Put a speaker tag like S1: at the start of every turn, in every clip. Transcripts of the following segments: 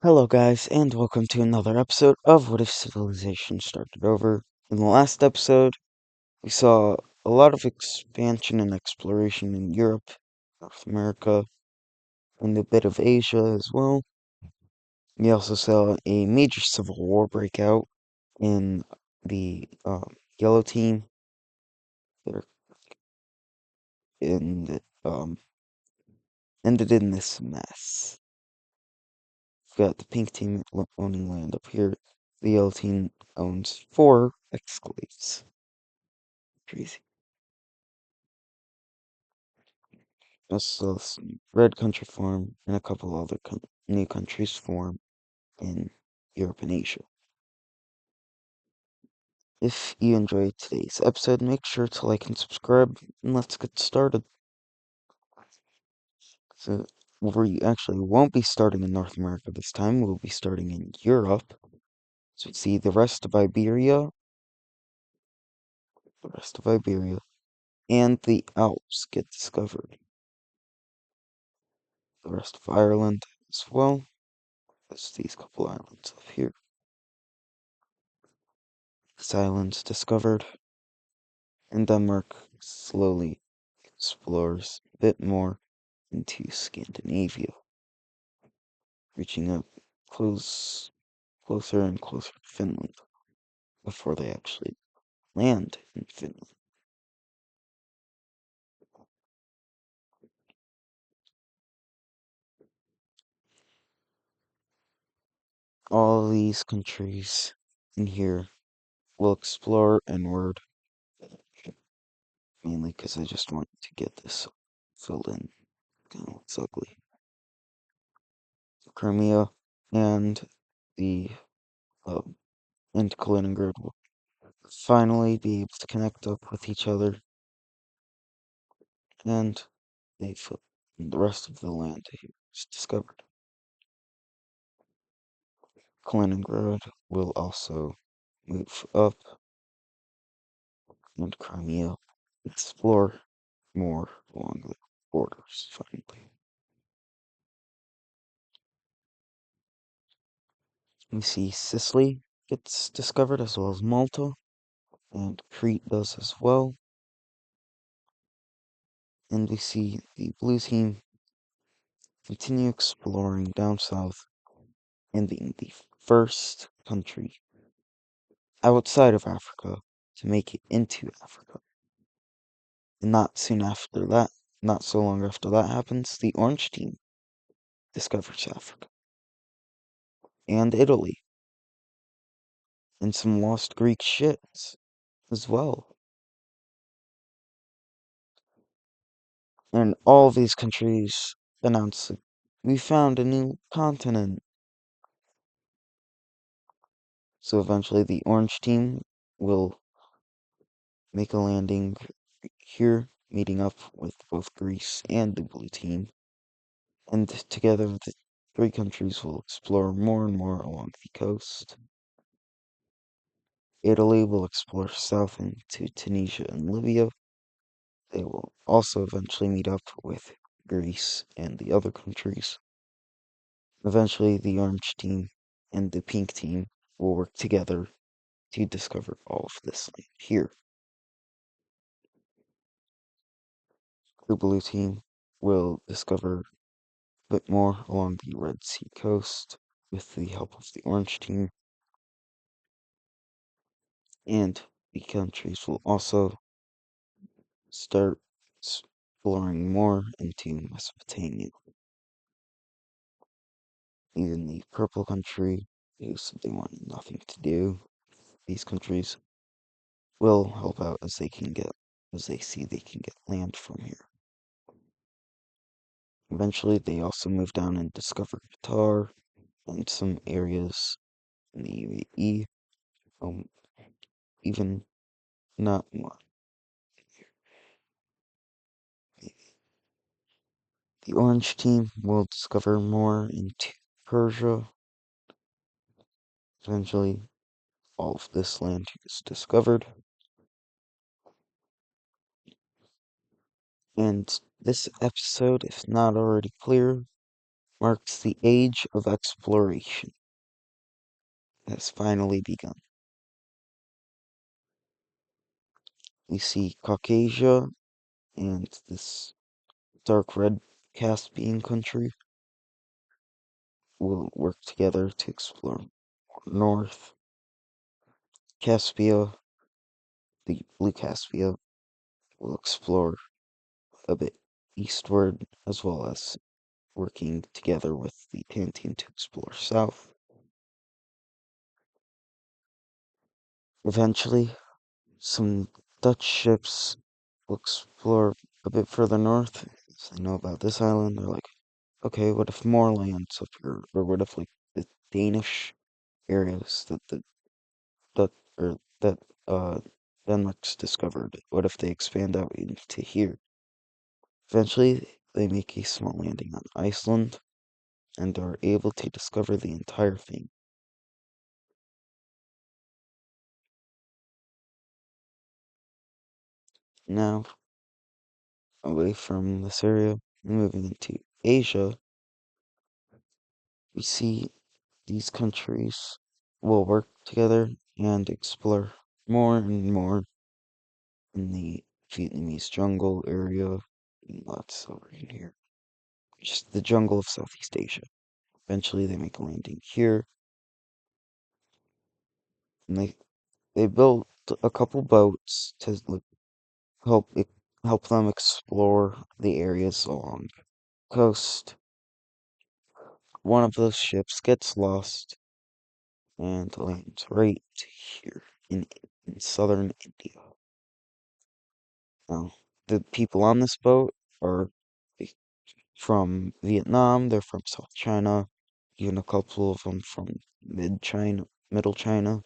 S1: Hello, guys, and welcome to another episode of What If Civilization Started Over. In the last episode, we saw a lot of expansion and exploration in Europe, North America, and a bit of Asia as well. We also saw a major civil war break out in the Yellow Team. They're in ended in this mess. We've got the Pink Team owning land up here. The Yellow Team owns 4 exclaves. Crazy. Also, some Red Country form and a couple other new countries form in Europe and Asia. If you enjoyed today's episode, make sure to like and subscribe, and let's get started. So, we actually won't be starting in North America this time, we'll be starting in Europe. So, see the rest of Iberia, and the Alps get discovered. The rest of Ireland as well, as these couple islands up here. This island's discovered, and Denmark slowly explores a bit more into Scandinavia, reaching up closer and closer to Finland before they actually land in Finland. All these countries in here will explore inward, mainly because I just want to get this filled in. Kind of looks ugly. Crimea and the and Kaliningrad will finally be able to connect up with each other, and the rest of the land is discovered. Kaliningrad will also move up, and Crimea explore more along the borders, finally. We see Sicily gets discovered as well as Malta, and Crete does as well. And we see the blue team continue exploring down south and being the first country outside of Africa to make it into Africa. And not so long after that happens, the orange team discovers Africa and Italy and some lost Greek ships as well. And all these countries announce that we found a new continent. So eventually the orange team will make a landing here, meeting up with both Greece and the blue team. And together the 3 countries will explore more and more along the coast. Italy will explore south into Tunisia and Libya. They will also eventually meet up with Greece and the other countries. Eventually, the orange team and the pink team will work together to discover all of this land here. The blue team will discover a bit more along the Red Sea coast with the help of the orange team. And the countries will also start exploring more into Mesopotamia. Even the purple country, who said they wanted nothing to do, these countries will help out as they see they can get land from here. Eventually, they also move down and discover Qatar and some areas in the UAE. Even not much. The orange team will discover more into Persia. Eventually, all of this land is discovered. And this episode, if not already clear, marks the age of exploration has finally begun. We see Caucasia and this dark red Caspian country will work together to explore north. Caspia, the blue Caspia, will explore a bit eastward, as well as working together with the Pantheon to explore south. Eventually, some Dutch ships will explore a bit further north. As they know about this island, they're like, okay, what if more lands up here? Or what if, like, the Danish areas that, or that, Denmark's discovered, what if they expand out into here? Eventually, they make a small landing on Iceland and are able to discover the entire thing. Now, away from this area, moving into Asia, we see these countries will work together and explore more and more in the Vietnamese jungle area. Lots over in here. Just the jungle of Southeast Asia. Eventually, they make a landing here, and they built a couple boats to like, help help them explore the areas along the coast. One of those ships gets lost and lands right here in southern India. Now, the people on this boat are from Vietnam, they're from South China, even a couple of them from Middle China.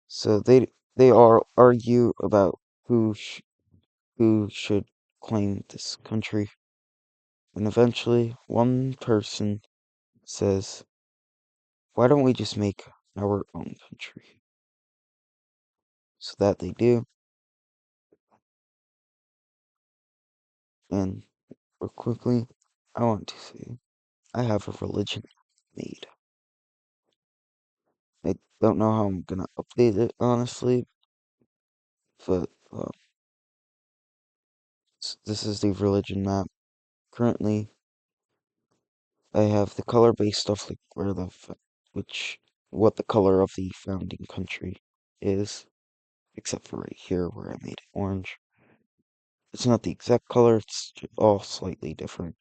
S1: So they are argue about who should claim this country, and eventually one person says, "Why don't we just make our own country?" So that they do, and real quickly, I want to say I have a religion made. I don't know how I'm gonna update it honestly, but this is the religion map. Currently, I have the color based off like what the color of the founding country is, except for right here where I made it orange. It's not the exact color; it's all slightly different.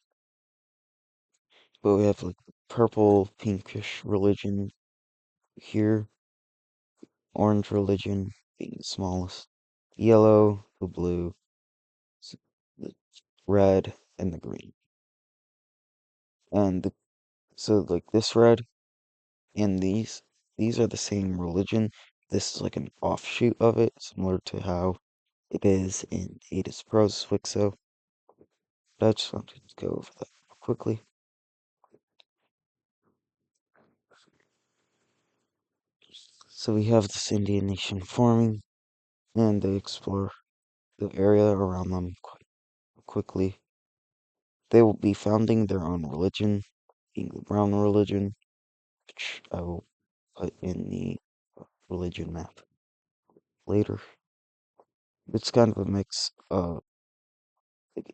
S1: But we have like the purple, pinkish religion here, orange religion being the smallest, yellow, the blue, the red, and the green. And so like this red and these are the same religion. This is like an offshoot of it, similar to how it is in Ada's Pros WICSO. But I just wanted to go over that quickly. So we have this Indian nation forming, and they explore the area around them quite quickly. They will be founding their own religion, being the Brown religion, which I will put in the religion map later. It's kind of a mix of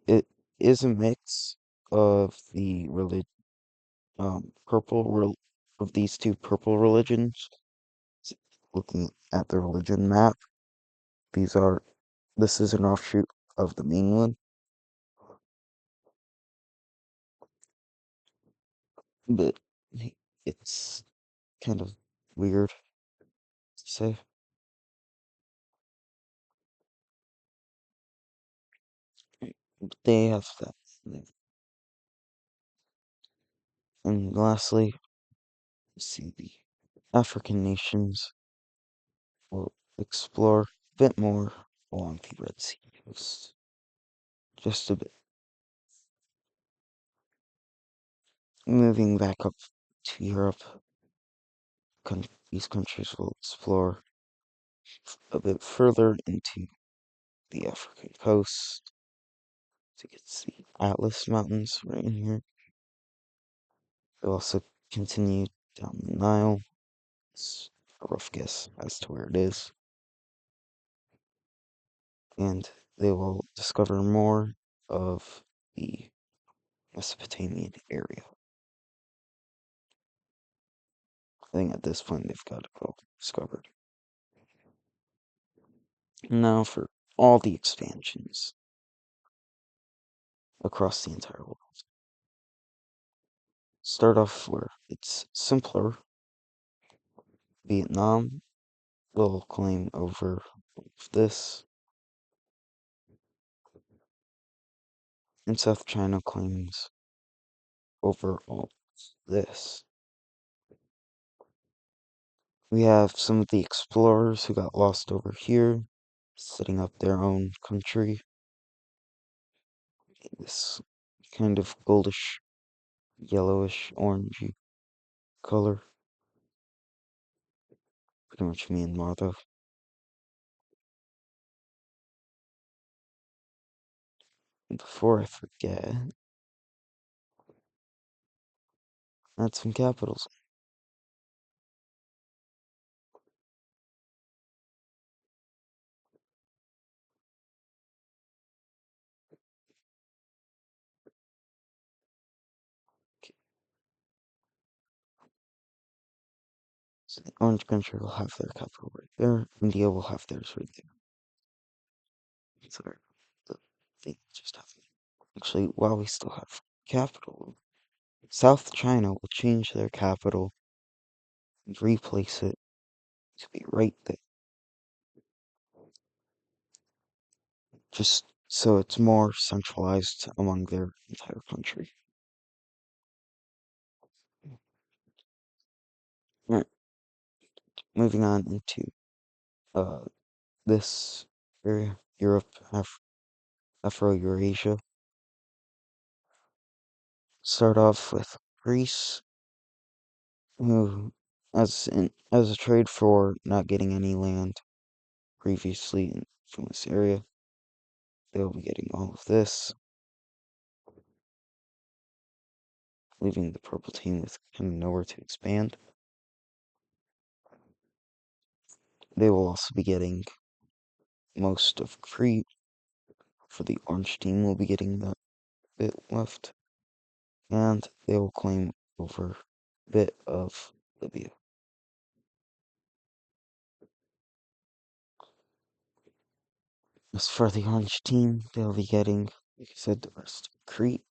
S1: it is a mix of the purple of these two purple religions. Looking at the religion map, these are this is an offshoot of the main one, but it's kind of weird to say. They have that. And lastly, we see the African nations will explore a bit more along the Red Sea coast. Just a bit. Moving back up to Europe, these countries will explore a bit further into the African coast to get to the Atlas Mountains right in here. They'll also continue down the Nile. It's a rough guess as to where it is. And they will discover more of the Mesopotamian area. I think at this point they've got it all discovered. Now for all the expansions across the entire world. Start off where it's simpler. Vietnam will claim over this, and South China claims over all this. We have some of the explorers who got lost over here, setting up their own country. This kind of goldish, yellowish, orangey color. Pretty much Myanmar though. And before I forget, add some capitals. Okay, so the orange country will have their capital right there. India will have theirs right there. Sorry, the thing just happened. Actually, while we still have capital, South China will change their capital and replace it to be right there. Just so it's more centralized among their entire country. Alright, moving on into uh this area, Europe, Afro-Eurasia. Start off with Greece, who, as a trade for not getting any land previously from this area, they'll be getting all of this, leaving the purple team with kind of nowhere to expand. They will also be getting most of Crete, for the orange team will be getting that bit left, and they will claim over a bit of Libya. As for the orange team, they'll be getting, like I said, the rest of Crete.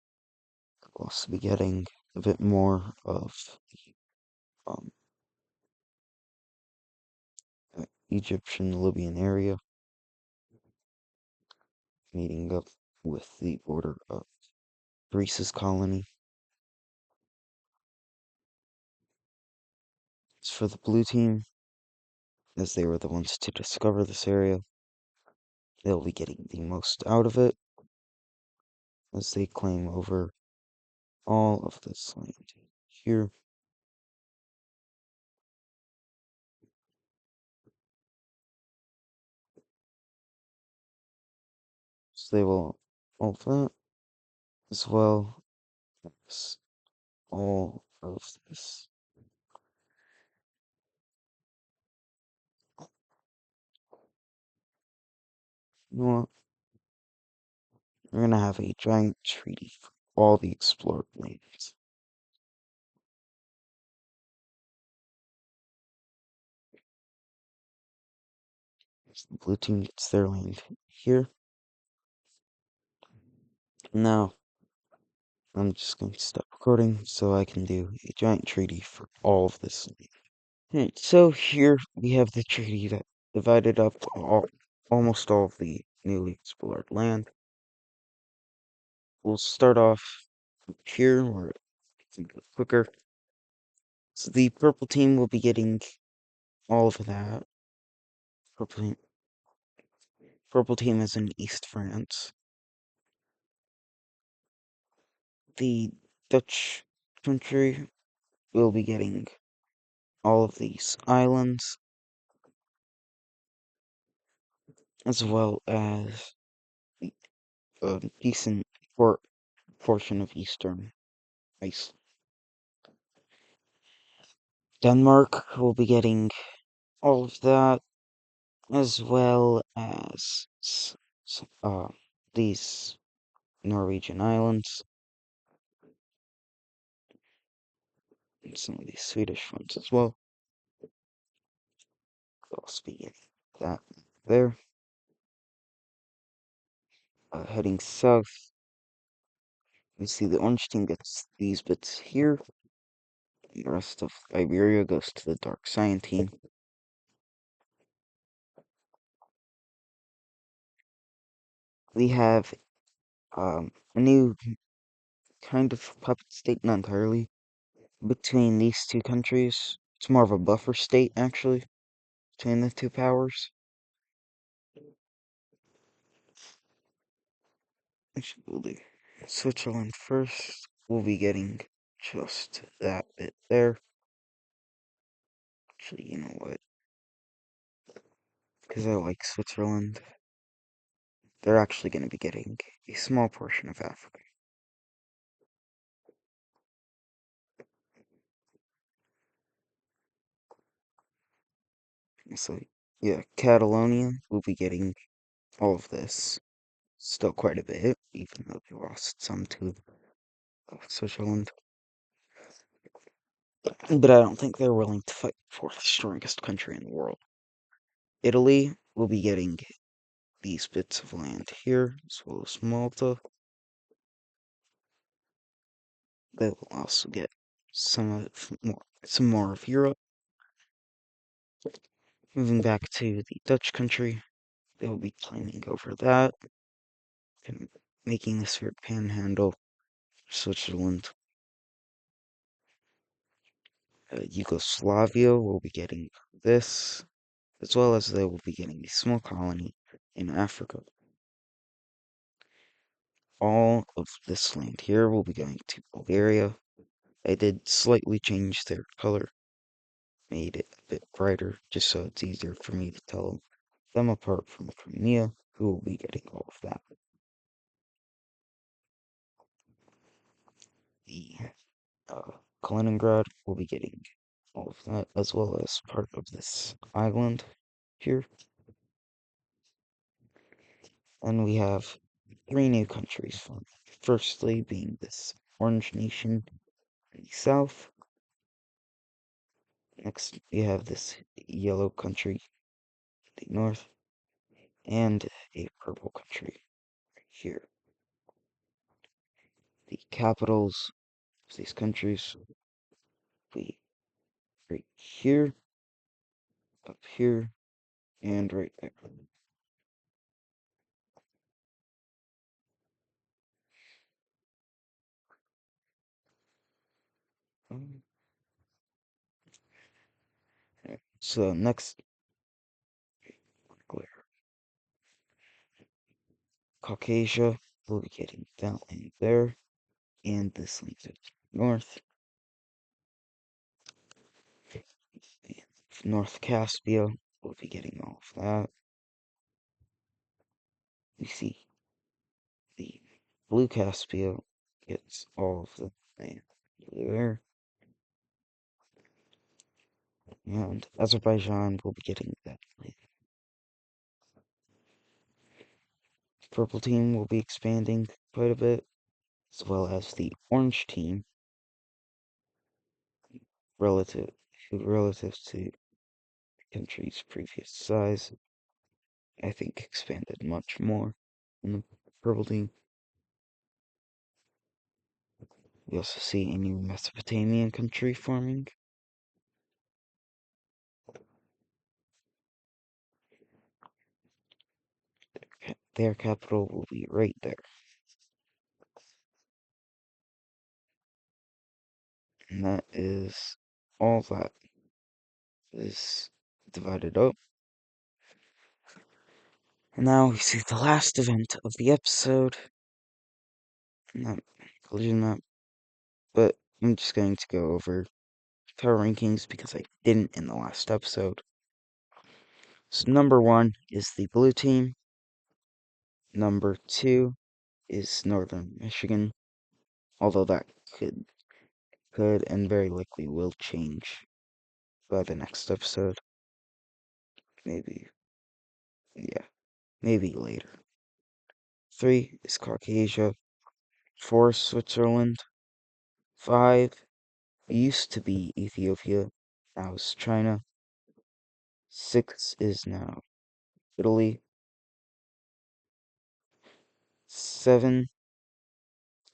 S1: They'll also be getting a bit more of the Egyptian Libyan area, meeting up with the border of Greece's colony. As for the blue team, as they were the ones to discover this area, they'll be getting the most out of it, as they claim over all of this land here. So they will all of that, as well as all of this. You know what? We're gonna have a giant treaty for all the explored lands. So the blue team gets their land here. Now, I'm just going to stop recording so I can do a giant treaty for all of this land. Alright, so here we have the treaty that divided up almost all of the newly explored land. We'll start off here where it's a bit quicker. So the purple team will be getting all of that. Purple, purple team is in East France. The Dutch country will be getting all of these islands, as well as a decent portion of eastern Iceland. Denmark will be getting all of that, as well as these Norwegian islands, and some of these Swedish ones as well. They'll also be getting that there. Heading south, you see the orange team gets these bits here. The rest of Iberia goes to the dark cyan team. We have a new kind of puppet state, not entirely, between these two countries. It's more of a buffer state, actually, between the two powers. Actually, we'll do Switzerland first. We'll be getting just that bit there. Actually, you know what? Because I like Switzerland, they're actually going to be getting a small portion of Africa. So, yeah, Catalonia will be getting all of this. Still quite a bit, even though they lost some to Switzerland. But I don't think they're willing to fight for the strongest country in the world. Italy will be getting these bits of land here, as well as Malta. They will also get some more of Europe. Moving back to the Dutch country, they will be claiming over that and making this weird panhandle. Switzerland. Yugoslavia will be getting this, as well as they will be getting a small colony in Africa. All of this land here will be going to Bulgaria. I did slightly change their color, made it a bit brighter, just so it's easier for me to tell them apart from Crimea, who will be getting all of that. The Kaliningrad will be getting all of that, as well as part of this island here. And we have three new countries formed. Firstly, being this orange nation in the south. Next, we have this yellow country in the north, and a purple country right here. The capitals of these countries will be right here, up here, and right there. Um, So next, where Caucasia will be getting down in there, and this leads it north. And North Caspia will be getting all of that. You see, the blue Caspia gets all of the land there, and Azerbaijan will be getting that land. Purple team will be expanding quite a bit, as well as the orange team, relative relative to the country's previous size. I think expanded much more than the purple team. We also see a new Mesopotamian country forming. Their capital will be right there. And that is all that is divided up. And now we see the last event of the episode. Not collision map, but I'm just going to go over power rankings because I didn't in the last episode. So number 1 is the blue team. Number 2 is Northern Michigan, although that could and very likely will change by the next episode. Maybe, yeah, maybe later. 3 is Caucasia. 4 is Switzerland. 5 used to be Ethiopia, now it's China. 6 is now Italy. 7,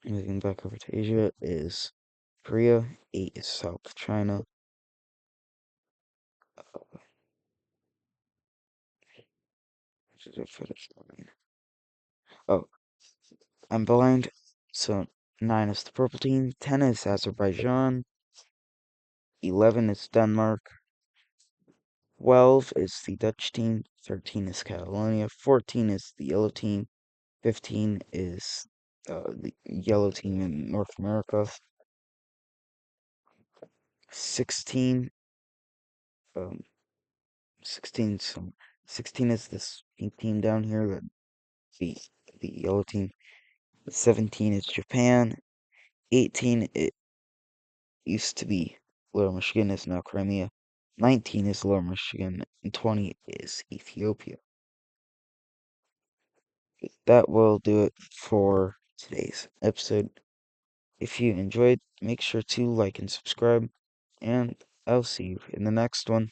S1: moving back over to Asia, is Korea. 8 is South China. Oh, I'm blind. So 9 is the purple team. 10 is Azerbaijan. 11 is Denmark. 12 is the Dutch team. 13 is Catalonia. 14 is the yellow team. 15 is the yellow team in North America. 16, um, 16, so 16 is this pink team down here, the, the yellow team. 17 is Japan. 18, it used to be Lower Michigan, is now Crimea. 19 is Lower Michigan, and 20 is Ethiopia. That will do it for today's episode. If you enjoyed, make sure to like and subscribe, and I'll see you in the next one.